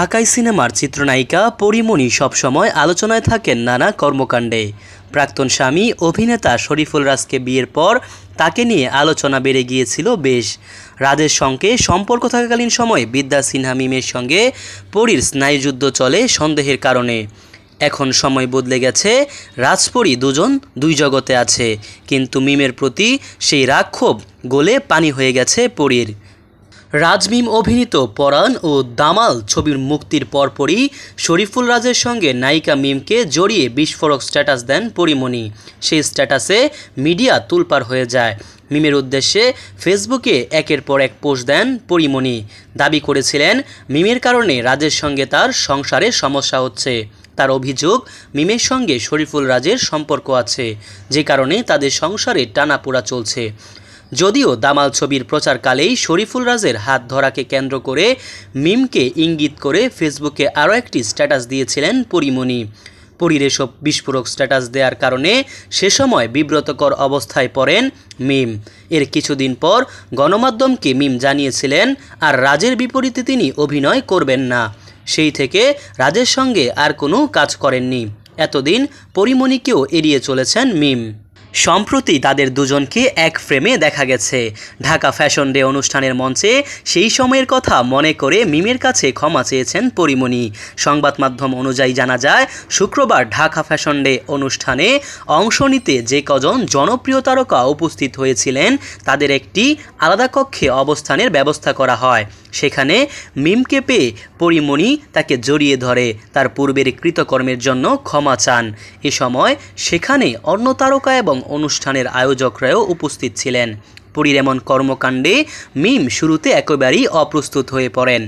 ঢাকাই সিনেমার চিত্রনায়িকা পরীমণি সবসময় আলোচনায় থাকেন নানা কর্মকাণ্ডে। প্রাক্তন স্বামী অভিনেতা শরীফুল রাজকে বিয়ের পর তাকে নিয়ে আলোচনা বেড়ে গিয়েছিল বেশ। রাজের সঙ্গে সম্পর্ক থাকাকালীন সময়ে বিদ্যা সিনহা মিমের সঙ্গে পরীর স্নায়ুযুদ্ধ চলে সন্দেহের কারণে। এখন সময় বদলে গেছে, রাজপরী দুজন দুই জগতে আছে, কিন্তু মিমের প্রতি সেই রাগ ক্ষোভ গলে পানি হয়ে গেছে পরীর। রাজমিম অভিনীত পরাণ ও দামাল ছবির মুক্তির পরপরই শরীফুল রাজের সঙ্গে নায়িকা মিমকে জড়িয়ে বিস্ফোরক স্ট্যাটাস দেন পরীমণি। সেই স্ট্যাটাসে মিডিয়া তোলপাড় হয়ে যায়। মিমের উদ্দেশ্যে ফেসবুকে একের পর এক পোস্ট দেন পরীমণি। দাবি করেছিলেন মিমের কারণে রাজের সঙ্গে তার সংসারে সমস্যা হচ্ছে। তার অভিযোগ, মিমের সঙ্গে শরীফুল রাজের সম্পর্ক আছে, যে কারণে তাদের সংসারে টানাপোড়া চলছে। যদিও দামাল ছবির প্রচারকালেই শরীফুল রাজের হাত ধরাকে কেন্দ্র করে মিমকে ইঙ্গিত করে ফেসবুকে আরও একটি স্ট্যাটাস দিয়েছিলেন পরীমণি। পরীর এসব বিস্ফোরক স্ট্যাটাস দেওয়ার কারণে সে সময় বিব্রতকর অবস্থায় পড়েন মিম। এর কিছুদিন পর গণমাধ্যমকে মিম জানিয়েছিলেন আর রাজের বিপরীতে তিনি অভিনয় করবেন না। সেই থেকে রাজের সঙ্গে আর কোনো কাজ করেননি। এতদিন পরীমণিকেও এড়িয়ে চলেছেন মিম। সম্প্রতি তাদের দুজনকে এক ফ্রেমে দেখা গেছে ঢাকা ফ্যাশন ডে অনুষ্ঠানের মঞ্চে। সেই সময়ের কথা মনে করে মিমের কাছে ক্ষমা চেয়েছেন পরীমণি। সংবাদ মাধ্যম অনুযায়ী জানা যায়, শুক্রবার ঢাকা ফ্যাশন ডে অনুষ্ঠানে অংশ নিতে যে কজন জনপ্রিয় তারকা উপস্থিত হয়েছিলেন তাদের একটি আলাদা কক্ষে অবস্থানের ব্যবস্থা করা হয়। সেখানে মিমকে পেয়ে পরীমণি তাকে জড়িয়ে ধরে তার পূর্বের কৃতকর্মের জন্য ক্ষমা চান। এ সময় সেখানে অন্য তারকা এবং অনুষ্ঠানের আয়োজকরাও উপস্থিত ছিলেন। পরীর এমন কর্মকাণ্ডে মিম শুরুতে একেবারেই অপ্রস্তুত হয়ে পড়েন।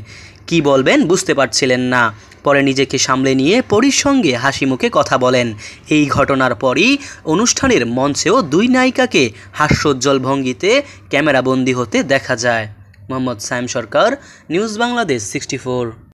কি বলবেন বুঝতে পারছিলেন না। পরে নিজেকে সামলে নিয়ে পরীর সঙ্গে হাসি মুখে কথা বলেন। এই ঘটনার পরই অনুষ্ঠানের মঞ্চেও দুই নায়িকাকে হাস্যোজ্জ্বল ভঙ্গিতে ক্যামেরাবন্দি হতে দেখা যায়। মোহাম্মদ সায়েম সরকার, নিউজ বাংলাদেশ 64।